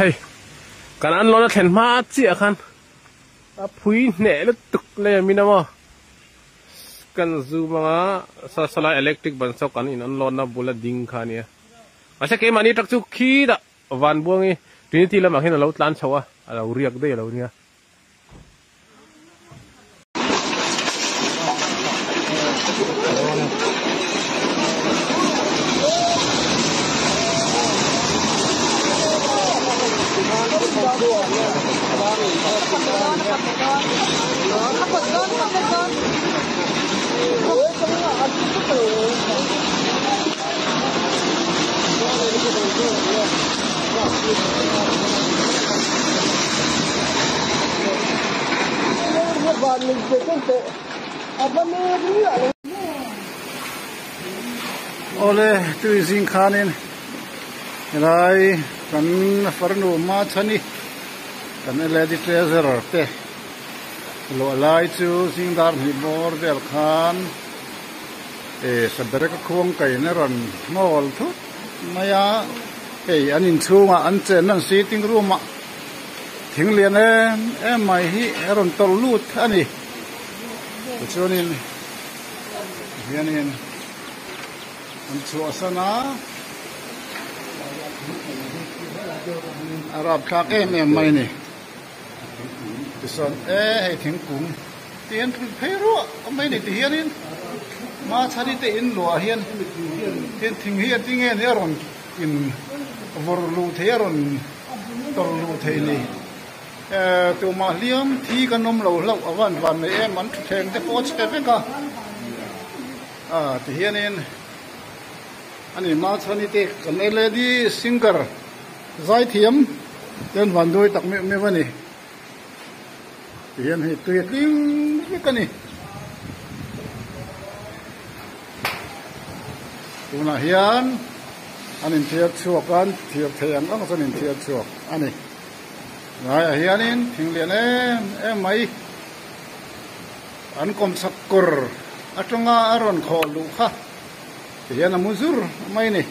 hey kan an lona thlen ma chia khan a phui ne le tuk le minama kan zu manga sala electric ban so kan in an lona bula ding khania asa ke mani tak chu khi da van buangi trinity la ma hin lo tlan chawa ala uriak de lo nia Ole tu izin khanin rai kan farnu ma chani kan ele di treasure te lo lai chu singdar ni bor bel khan sadare ka khong kai na ron mol thu maya anin chunga an chen nan sitting room thing lian mai hi ron tol lut ani chunin hianin an chu asana arab thak mai ni tison hei thing kum tien phero mai ni ti hianin ma chani te in lo hian ten thing hi ting ne ron in vor lu the ron tol lu the ni tu ma liam thi kan nom lo awan wan nei man theng te poch te ka ti hianin ani ma chani te kan ele di singer zai thiam ten van doi tak me wani hian hi tu ting ka ni tuna hian anin thiak chuakan thiak theng ang sanin thiak chuak ani ngai hianin thinglian mai an kom sakkur atonga aron kholu kha hian amuzur mai ni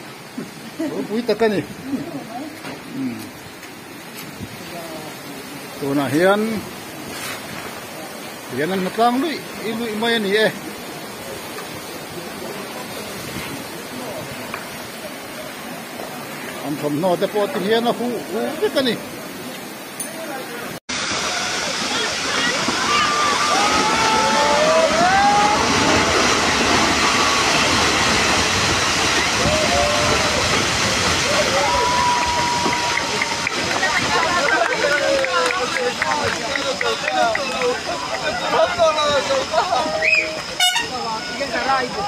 pui takani tuna hian an matlang lui mai ni am thom no te po ti hian a hu takani Ikan karai itu.